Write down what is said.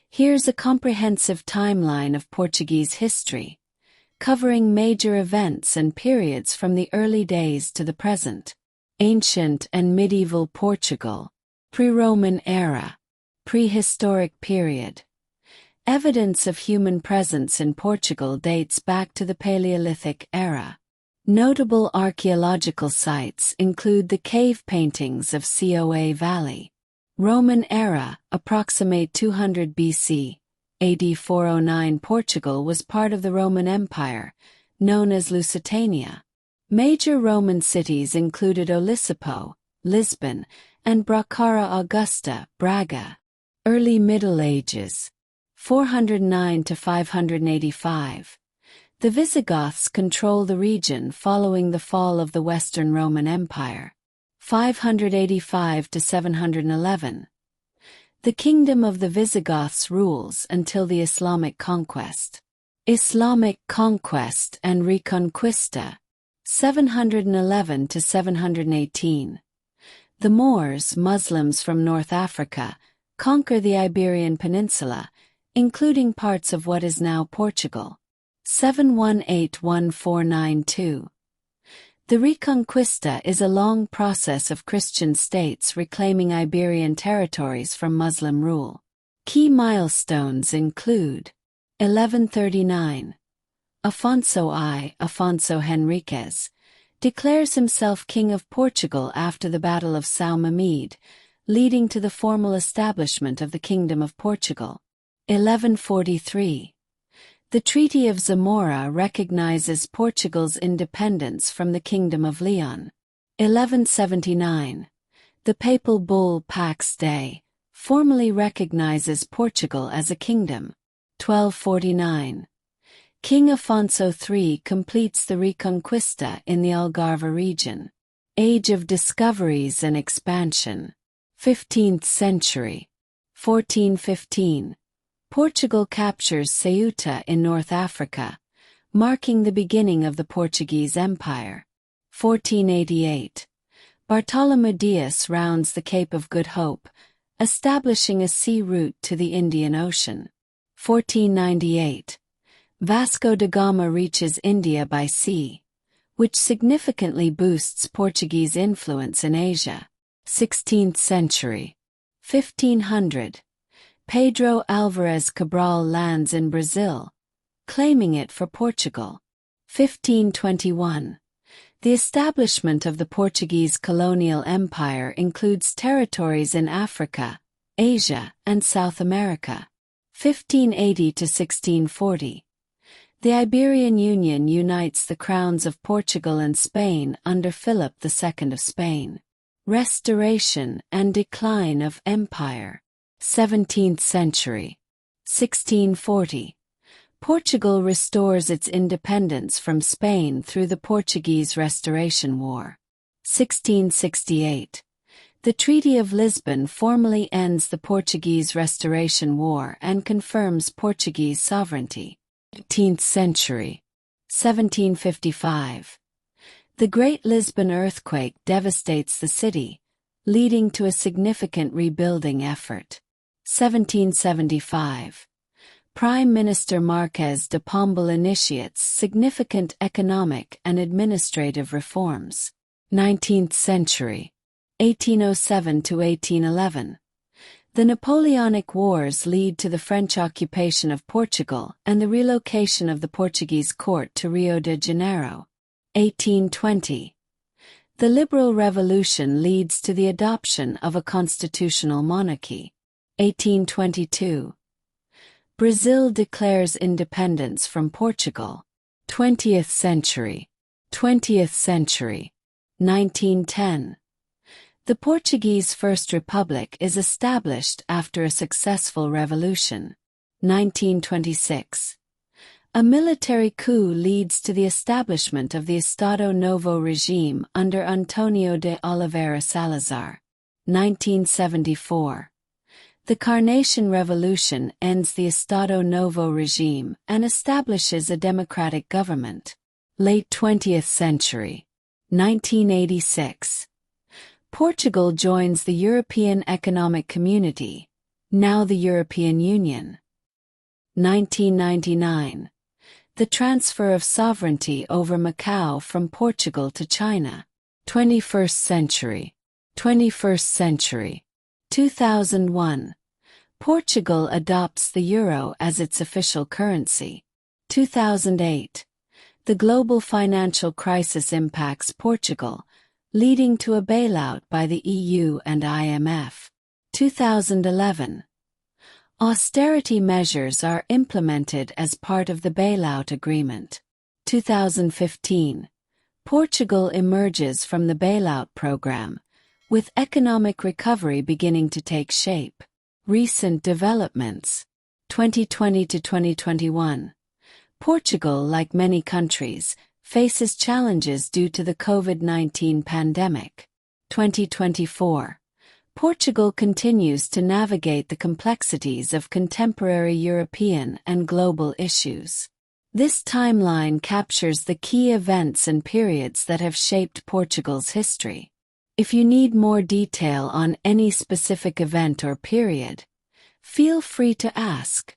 Here's a comprehensive timeline of Portuguese history, covering major events and periods from the early days to the present. Ancient and medieval Portugal. Pre-Roman era. Prehistoric period. Evidence of human presence in Portugal dates back to the Paleolithic era. Notable archaeological sites include the cave paintings of Coa Valley. Roman era, approximate 200 BC. AD 409. Portugal was part of the Roman Empire, known as Lusitania. Major Roman cities included Olisipo, Lisbon, and Bracara Augusta, Braga. Early Middle Ages. 409 to 585. The Visigoths control the region following the fall of the Western Roman Empire. 585 to 711. The Kingdom of the Visigoths rules until the Islamic conquest. Islamic conquest and Reconquista. 711 to 718. The Moors, Muslims from North Africa, conquer the Iberian Peninsula, including parts of what is now Portugal. 718-1492. The Reconquista is a long process of Christian states reclaiming Iberian territories from Muslim rule. Key milestones include 1139. Afonso Henriques, declares himself King of Portugal after the Battle of São Mamede, leading to the formal establishment of the Kingdom of Portugal. 1143. The Treaty of Zamora recognizes Portugal's independence from the Kingdom of Leon. 1179. The Papal Bull Pax Dei formally recognizes Portugal as a kingdom. 1249. King Afonso III completes the Reconquista in the Algarve region. Age of discoveries and expansion. 15th century. 1415. Portugal captures Ceuta in North Africa, marking the beginning of the Portuguese Empire. 1488. Bartolomé Dias rounds the Cape of Good Hope, establishing a sea route to the Indian Ocean. 1498. Vasco da Gama reaches India by sea, which significantly boosts Portuguese influence in Asia. 16th century. 1500. Pedro Álvares Cabral lands in Brazil, claiming it for Portugal. 1521. The establishment of the Portuguese colonial empire includes territories in Africa, Asia, and South America. 1580 to 1640. The Iberian Union unites the crowns of Portugal and Spain under Philip II of Spain. Restoration and decline of empire. 17th century. 1640. Portugal restores its independence from Spain through the Portuguese Restoration War. 1668. The Treaty of Lisbon formally ends the Portuguese Restoration War and confirms Portuguese sovereignty. 18th century. 1755. The Great Lisbon earthquake devastates the city, leading to a significant rebuilding effort. 1775. Prime Minister Marques de Pombal initiates significant economic and administrative reforms. 19th century. 1807 to 1811. The Napoleonic Wars lead to the French occupation of Portugal and the relocation of the Portuguese court to Rio de Janeiro. 1820. The Liberal Revolution leads to the adoption of a constitutional monarchy. 1822. Brazil declares independence from Portugal. 20th century. 20th century. 1910. The Portuguese First Republic is established after a successful revolution. 1926. A military coup leads to the establishment of the Estado Novo regime under Antonio de Oliveira Salazar. 1974. The Carnation Revolution ends the Estado Novo regime and establishes a democratic government. Late 20th century. 1986. Portugal joins the European Economic Community, now the European Union. 1999. The transfer of sovereignty over Macau from Portugal to China. 21st century. 21st century. 2001. Portugal adopts the euro as its official currency. 2008. The global financial crisis impacts Portugal, leading to a bailout by the EU and IMF. 2011. Austerity measures are implemented as part of the bailout agreement. 2015. Portugal emerges from the bailout program, with economic recovery beginning to take shape. Recent developments. 2020 to 2021. Portugal, like many countries, faces challenges due to the COVID-19 pandemic. 2024. Portugal continues to navigate the complexities of contemporary European and global issues. This timeline captures the key events and periods that have shaped Portugal's history. If you need more detail on any specific event or period, feel free to ask.